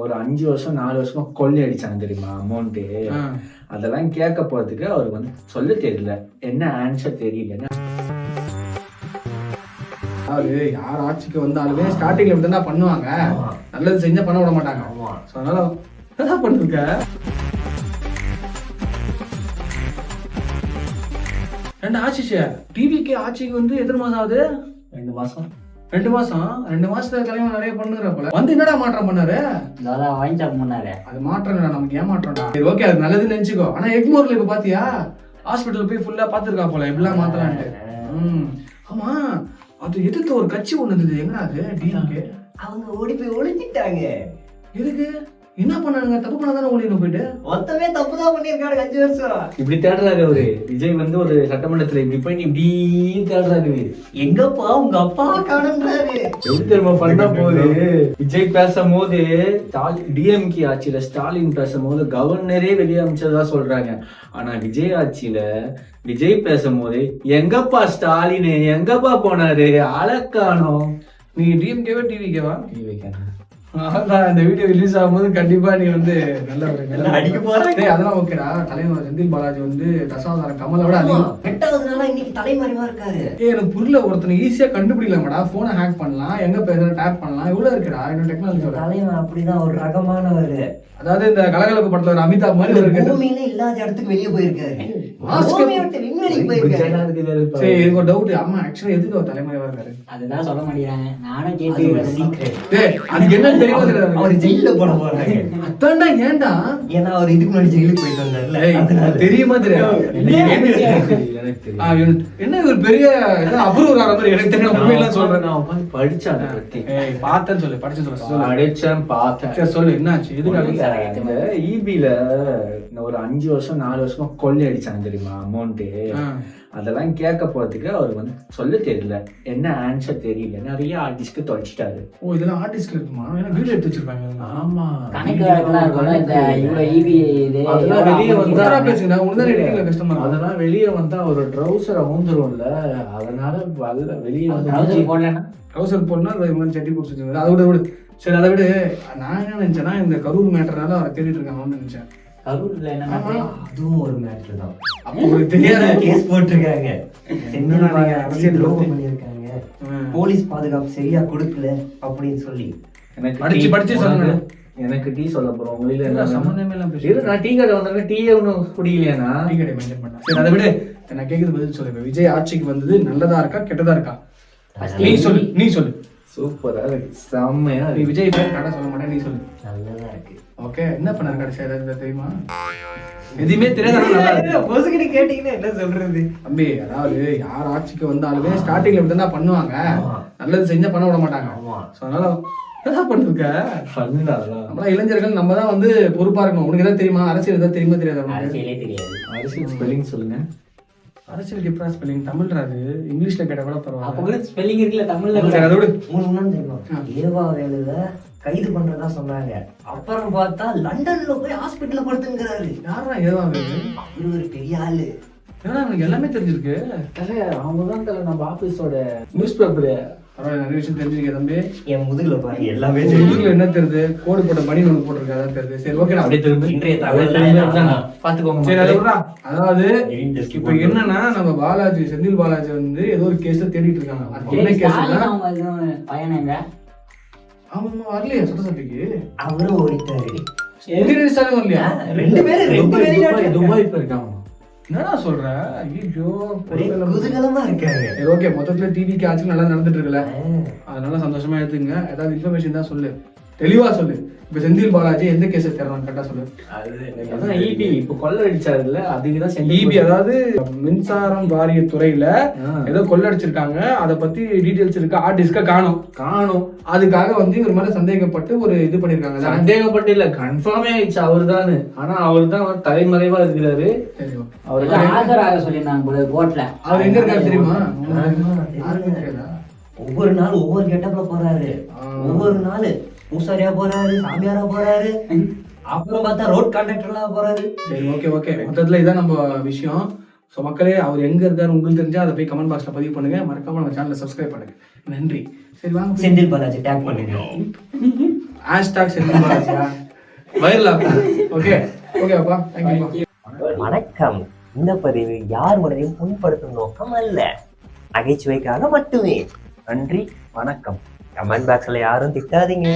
ஒரு 5 வருஷம் 4 வருஷமா கொள்ளை அடிச்சாங்க தெரியுமா அமௌண்ட்டு. அதெல்லாம் கேட்க போறதுக்கு அவருக்கு வந்து சொல்ல தெரியல, என்ன ஆன்சர் தெரியல. அதாவது யார் ஆட்சிக்கு வந்தாலுமே ஸ்டார்டிங்ல இப்படி தான் பண்ணுவாங்க, நல்லது செஞ்சா பண்ண விட மாட்டாங்க. ஸோ அதனால என்ன பண்ணிருக்க ரெண்டு ஆட்சி டிவிக்கு ஆட்சிக்கு வந்து எத்தனை மாசம் ஆகுது? 2 மாசம். 2 மாசம். 2 மாசத்துல தலைவர் நிறைய பண்ணுறப்பல வந்து என்னடா மாற்றம் பண்ணாரு? அது மாற்றம்டா, நமக்கு ஏமாற்றம்டா. சரி ஓகே, அது நல்லதுன்னு நினைச்சுக்கோ. ஆனா எக்மோர்ல இப்ப பாத்தியா ஹாஸ்பிட்டல் போய் ஃபுல்லா பாத்துருக்கா போல எப்படிலாம் மாத்தலான்ட்டு. ஆமா, அது எதிர்த்து ஒரு கட்சி ஒண்ணு இருந்தது, எங்க அது டிஎம்கே? அவங்க ஓடி போய் ஒளிஞ்சிட்டாங்க. எதுக்கு? என்ன பண்ணானுங்க? தப்பு பண்ணாதானே ஓடினு போயிட்டு மொத்தமே தப்பு தான் பண்ணிருக்காரு 5 வருஷம். இப்படி தேடுறாரு அவரு. விஜய் வந்து ஒரு சட்டமன்றத்துல இப்படி போயிட்டு இப்படி தேடுறாரு. எங்கப்பா உங்க அப்பா காணுன்றாரு. எப்படி தெரியுமா பண்ண போது? விஜய் பேசும்போது டிஎம்கே ஆட்சியில ஸ்டாலின் பேசும்போது கவர்னரே வெளியே அமைச்சதா சொல்றாங்க. ஆனா விஜய் ஆட்சியில விஜய் பேசும்போது எங்கப்பா ஸ்டாலின் எங்கப்பா போனாரு, அழக்கானோம். நீ டிஎம்கேவா டிவிகேவா? டிவிக்கா. இந்த வீடியோ ரிலீஸ் ஆகும்போது கண்டிப்பா நீ வந்து நல்ல ஒரு அடிக்க போறேன். அதெல்லாம் ஓகேடா. தலைவர் செந்தில் பாலாஜி வந்து தசாவதாரம் கமலை விட அதிகம். 8வது நாளா இன்னைக்கு தலைமறைவா இருக்காரு. எனக்கு புரியல, ஒருத்தனை ஈஸியா கண்டுபிடிக்கலாமாடா? போனை ஹேக் பண்ணலாம், எங்க பேசுற டேப் பண்ணலாம், இவ்வளவு இருக்குடா இன்னும் டெக்னாலஜியோட. தலைவன் அப்படிதான் ஒரு ரகமானவர். அதாவது இந்த கலகலப்பு படத்துல ஒரு அமிதாப் மாதிரி ஒரு பூமியில இல்லாத இடத்துக்கு வெளியே போயிருக்காரு. சரி, எனக்கு ஒரு டவுட். ஆமா, ஆக்சுவலா எதுக்கு அவர் தலைமறைவா இருக்காரு? அதுதான் சொல்ல மாட்டேங்கிறாங்க. நானும் கேட்டு அதுக்கு என்ன தெரியாது. அவர் ஜெயில போட போறாங்க. அதான்டா. ஏன்டா? ஏன்னா அவர் இதுக்கு முன்னாடி ஜெயிலுக்கு போயிட்டு வந்தாருல. தெரியுமா தெரியாது? என்ன ஒரு பெரிய அபூர்வ மாதிரி எனக்கு தெரியும். உண்மையெல்லாம் சொல்றேன். நான் உட்காந்து படிச்சேன், பார்த்தேன்னு சொல்லு. படிச்சு சொல்லு. படிச்சேன், பார்த்தேன். சொல்லு என்னாச்சு? எதுக்காக? இந்த ஈபில ஒரு 5 வருஷம் 4 வருஷமா கொள்ளை அடிச்சாங்க தெரியுமா அமௌண்ட்டு. அதெல்லாம் கேட்க போறதுக்கு அவர் வந்து சொல்ல தெரியல, என்ன ஆன்சர் தெரியல. நிறைய ஆர்டிஸ்ட்க்கு தொலைச்சிட்டாரு. ஓ, இதெல்லாம் ஆர்டிஸ்ட்க்கு இருக்குமா? ஏன்னா வீடியோ எடுத்து வச்சிருப்பாங்க. ஆமா, கணக்கு வழக்கெல்லாம் இருக்கும்ல. இந்த இவ்வளவு ஈபி இது அதெல்லாம் வெளியே வந்தா பேசுங்க. உங்களுக்கு எடிட்டிங்ல கஷ்டமா. அதெல்லாம் வெளியே வந்தா ஒரு ட்ரௌசர் அவுந்துரும்ல, அதனால வெளியே வந்து போடலன்னா ட்ரௌசர் போடனா அது சட்டி போட்டு அதை விட. சரி, அதை விட நான் என்ன நினைச்சேன்னா இந்த கரூர் மேட்டர்னால அவரை தேடிட்டு இருக்காங்கன்னு நினைச்சேன். கரூர்ல என்ன அதுவும் ஒரு மேட்டர் தான். அப்போ உங்களுக்கு தெரியாத கேஸ் போட்டிருக்காங்க. அரசியல் துரோகம் பண்ணிருக்காங்க. போலீஸ் பாதுகாப்பு சரியா கொடுக்கல அப்படின்னு சொல்லி எனக்கு படிச்சு சொல்லுங்க. எனக்கு டீ சொல்ல போறோம். உங்களில என்ன சம்பந்தமே எல்லாம் பேசுறேன். நான் டீ கடை வந்தேன், டீயே ஒன்றும் குடிக்கலையா? டீ கடை மெயின்டைன் பண்ணேன். சரி, அதை விட நான் கேட்கறது பதில் சொல்லு. விஜய் ஆட்சிக்கு வந்தது நல்லதா இருக்கா கெட்டதா இருக்கா? நீ சொல்லு. சூப்பரா இருக்கு, செம்மையா நீ விஜய் பேர் கடை சொல்ல மாட்டேன், நீ சொல்லு. நல்லதா இருக்கு. ஓகே, என்ன பண்ணாரு கடைசியா? ஏதாவது தெரியுமா? எதுவுமே தெரியாது. பொசுக்கிட்டு கேட்டீங்கன்னா என்ன சொல்றது தம்பி? அதாவது யார் ஆட்சிக்கு வந்தாலுமே ஸ்டார்டிங்ல இப்படி தான் பண்ணுவாங்க, நல்லது செஞ்சா பண்ண விட மாட்டாங்க. ஸோ அதனால என்ன பண்ணிருக்க? நம்மளா இளைஞர்கள் நம்ம தான் வந்து பொறுப்பா இருக்கணும். உனக்கு ஏதாவது தெரியுமா? அரசியல் ஏதாவது தெரியுமா தெரியாது? அரசியலே தெரியாது. அரசியல் ஸ்பெல்லிங் சொல்லுங்க. அரசியல் எப்படா ஸ்பெல்லிங்? தமிழ்றாது, இங்கிலீஷ்ல கேட்ட கூட பரவாயில்ல. அப்ப ஸ்பெல்லிங் இருக்குல்ல தமிழ்ல. அதோட ஒண்ணு தெரியுமா? ஏவா வேலுல கைது பண்றதா சொன்னாங்க. அப்புறம் பார்த்தா லண்டன்ல போய் ஹாஸ்பிட்டல்ல படுத்துங்கிறாரு. யாரா ஏவா வேலு? அவரு ஒரு பெரிய ஆளு. ஏன்னா அவனுக்கு எல்லாமே தெரிஞ்சிருக்கு. அவங்க தான் தலை நம்ம ஆபீஸோட நியூஸ் பேப்பரு. பரவாயில்ல, நிறைய விஷயம் தெரிஞ்சிருக்கேன் தம்பி. என் முதுகுல பாருங்க எல்லாமே முதுகுல என்ன தெரியுது? கோடு போட்ட மணி ஒன்று போட்டிருக்கு, அதான் தெரியுது. சரி ஓகே, அப்படியே திரும்ப இன்றைய தகவல் பாத்துக்கோங்க. சரி, அதை விடுறா. அதாவது இப்ப என்னன்னா நம்ம பாலாஜி, செந்தில் பாலாஜி வந்து ஏதோ ஒரு கேஸ் தேடிட்டு இருக்காங்க. அது என்ன கேஸ்? பையனங்க அவன் வரலையா சட்டசபைக்கு? அவரும் ஓடிட்டாரு. உதயநிதி ஸ்டாலின் வரலையா? ரெண்டு பேரும் துபாய் போயிருக்காங்க. என்னடா சொல்ற? ஐயோ, குதூகலமா இருக்காங்க. சரி ஓகே, மொத்தத்துல டிவிக்கு ஆட்சி நல்லா நடந்துட்டு இருக்குல்ல, அதனால சந்தோஷமா எடுத்துங்க. ஏதாவது இன்ஃபர்மேஷன் தான் சொல்லு, தெளிவா சொல்லு. இப்ப செந்தில் பாலாஜி எந்த கேஸ் தேடுறாங்க கரெக்டா சொல்லு. அதான் ஈபி இப்ப கொள்ளை அடிச்சாருல்ல, அதுக்குதான் ஈபி. அதாவது மின்சாரம் வாரிய துறையில ஏதோ கொள்ளடிச்சிருக்காங்க, அதை பத்தி டீடைல்ஸ் இருக்கு. ஆர்டிஸ்ட்க காணும். அதுக்காக வந்து இவர் மேல சந்தேகப்பட்டு ஒரு இது பண்ணிருக்காங்க. சந்தேகப்பட்டு இல்ல, கன்ஃபார்மே ஆயிடுச்சு அவர்தான். ஆனா அவர் தான் தலைமறைவா இருக்கிறாரு. அவருக்கு ஆஜராக சொல்லியிருந்தாங்க போல கோர்ட்ல. அவர் எங்க இருக்காரு தெரியுமா? ஒவ்வொரு நாள் ஒவ்வொரு கெட்டப்ல போறாரு. ஒவ்வொரு நாள் பூசாரியா போறாரு, சாமியாரா போறாரு, அப்புறம் பார்த்தா ரோட் கான்ட்ராக்டர்லா போறாரு. சரி ஓகே, மொத்தத்துல இதான் நம்ம விஷயம். ஸோ மக்களே, அவர் எங்க இருக்காரு உங்களுக்கு தெரிஞ்சா அதை போய் கமெண்ட் பாக்ஸ்ல பதிவு பண்ணுங்க. மறக்காம நம்ம சேனலை சப்ஸ்கிரைப் பண்ணுங்க. நன்றி. சரி வாங்க செந்தில் பாலாஜி டேக் பண்ணுங்க. செந்தில் பாலாஜியா வைரலா. ஓகே ஓகேப்பா, தேங்க்யூப்பா. வணக்கம். இந்த பதிவு யார் மனதையும் புண்படுத்தும் நோக்கம் அல்ல, நகைச்சுவைக்காக மட்டுமே. நன்றி, வணக்கம். கமெண்ட் பாக்ஸ்ல யாரும் திட்டாதீங்க.